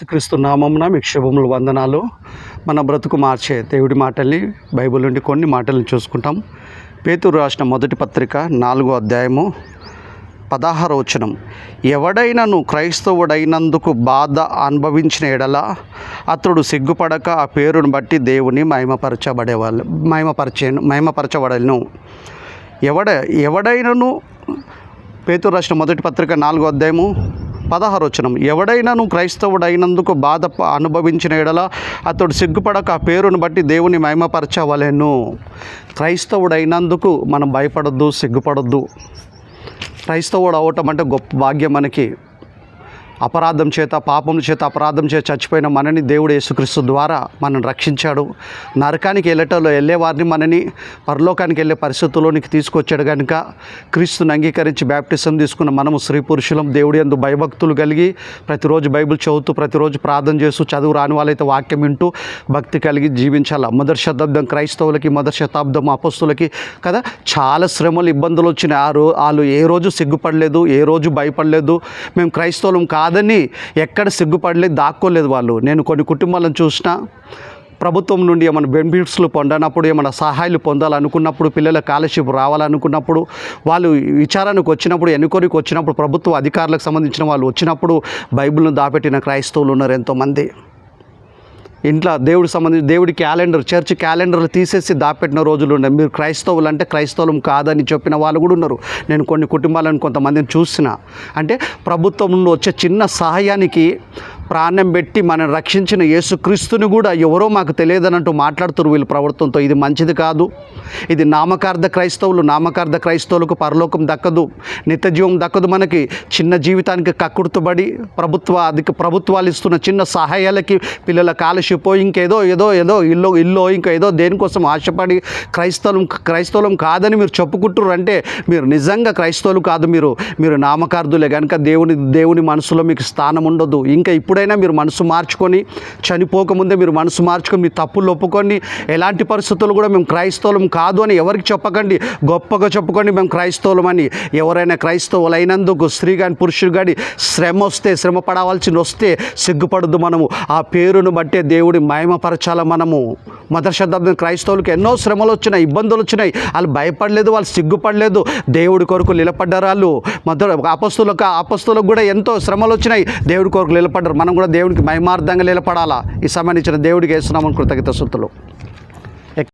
యేసుక్రీస్తు నామమున మీకు శుభములు వందనాలు. మన బ్రతుకు మార్చే దేవుడి మాటల్ని బైబిల్ నుండి కొన్ని మాటల్ని చూసుకుంటాం. పేతురు రాసిన మొదటి పత్రిక 4వ అధ్యాయము 16వ వచనం. ఎవడైనను క్రైస్తవుడైనందుకు బాధ అనుభవించిన ఎడల అతడు సిగ్గుపడక ఆ పేరును బట్టి దేవుని మహిమపరచబడను. ఎవడైనను పేతురు రాసిన మొదటి పత్రిక 4వ అధ్యాయము 16వ వచనం. ఎవడైనాను క్రైస్తవుడైనందుకు బాధ అనుభవించిన ఎడల అతడు సిగ్గుపడక ఆ పేరును బట్టి దేవుని మహిమపరచవలెను. క్రైస్తవుడైనందుకు మనం భయపడొద్దు, సిగ్గుపడొద్దు. క్రైస్తవుడు అవటం అంటే గొప్ప భాగ్యం మనకి. పాపం చేత అపరాధం చేత చచ్చిపోయిన మనని దేవుడు యేసుక్రీస్తు ద్వారా మనని రక్షించాడు. నరకానికి వెళ్ళే వారిని మనని పరలోకానికి వెళ్ళే పరిస్థితుల్లోనికి తీసుకొచ్చాడు. కనుక క్రీస్తుని అంగీకరించి బ్యాప్టిజం తీసుకున్న మనము స్త్రీ పురుషులం దేవుడి యందు భయభక్తులు కలిగి ప్రతిరోజు బైబిల్ చదువుతూ ప్రతిరోజు ప్రార్థన చేస్తూ చదువు రాని వాళ్ళైతే వాక్యం వింటూ భక్తి కలిగి జీవించాలి. మొదటి శతాబ్దం క్రైస్తవులకి, మొదటి శతాబ్దం అపొస్తలులకి కదా చాలా శ్రమలు, ఇబ్బందులు వచ్చినాయి. వాళ్ళు ఏ రోజు సిగ్గుపడలేదు, ఏ రోజు భయపడలేదు. మేము క్రైస్తవులం కాదని ఎక్కడ సిగ్గుపడలేదు, దాక్కోలేదు వాళ్ళు. నేను కొన్ని కుటుంబాలను చూసిన, ప్రభుత్వం నుండి ఏమైనా బెనిఫిట్స్లు పొందనప్పుడు, ఏమైనా సహాయాలు పొందాలనుకున్నప్పుడు, పిల్లల స్కాలర్షిప్ రావాలనుకున్నప్పుడు, వాళ్ళు విచారణకు వచ్చినప్పుడు, ఎన్నికలకు వచ్చినప్పుడు, ప్రభుత్వ అధికారులకు సంబంధించిన వాళ్ళు వచ్చినప్పుడు బైబిల్ను దాపెట్టిన క్రైస్తవులు ఉన్నారు ఎంతోమంది. ఇంట్లో దేవుడి క్యాలెండర్, చర్చ్ క్యాలెండర్లు తీసేసి దాపెట్టిన రోజులు ఉన్నాయి. మీరు క్రైస్తవులు అంటే క్రైస్తవులం కాదని చెప్పిన వాళ్ళు కూడా ఉన్నారు. నేను కొన్ని కుటుంబాలను కొంతమందిని చూసిన. అంటే ప్రభుత్వం నుండి వచ్చే చిన్న సహాయానికి ప్రాణం పెట్టి మనం రక్షించిన యేసుక్రీస్తుని కూడా ఎవరో మాకు తెలియదనంటూ మాట్లాడుతున్నారు వీళ్ళు ప్రభుత్వంతో. ఇది మంచిది కాదు. ఇది నామకార్థ క్రైస్తవులకు పరలోకం దక్కదు, నిత్యజీవం దక్కదు. మనకి చిన్న జీవితానికి కక్కుర్తుబడి ప్రభుత్వాలు ఇస్తున్న చిన్న సహాయాలకి, పిల్లల స్కాలర్షిప్, ఇంకేదో ఇల్లు ఇంకా ఏదో దేనికోసం ఆశపడి క్రైస్తవులం కాదని మీరు చెప్పుకుంటున్నారు అంటే మీరు నిజంగా క్రైస్తవులు కాదు. మీరు నామకార్థులే. కనుక దేవుని మనసులో మీకు స్థానం ఉండదు. ఇంకా ఇప్పుడైనా మీరు మనసు మార్చుకొని, చనిపోకముందే మీరు మనసు మార్చుకొని మీ తప్పులు ఒప్పుకొని, ఎలాంటి పరిస్థితులు కూడా మేము క్రైస్తవులం కాదు అని ఎవరికి చెప్పకండి. గొప్పగా చెప్పుకోండి మేము క్రైస్తవులం అని. ఎవరైనా క్రైస్తవులు అయినందుకు స్త్రీ కానీ పురుషుడు కానీ శ్రమ పడవలసి వస్తే సిగ్గుపడద్దు. మనము ఆ పేరును బట్టే దేవుడి మహిమపరచాల. మనము మొదటి శతాబ్దం క్రైస్తవులకు ఎన్నో శ్రమలు వచ్చినాయి, ఇబ్బందులు వచ్చినాయి. వాళ్ళు భయపడలేదు, వాళ్ళు సిగ్గుపడలేదు, దేవుడి కొరకు నిలబడ్డారు. వాళ్ళు అపొస్తలులకు కూడా ఎంతో శ్రమలు వచ్చినాయి, దేవుడి కొరకు నిలబడ్డారు. మనం కూడా దేవుడికి మహిమార్థంగా నిలబడాలా. ఈ సమయాన్ని ఇచ్చిన దేవుడికి వేస్తున్నామని కృతజ్ఞతాస్తుతులు.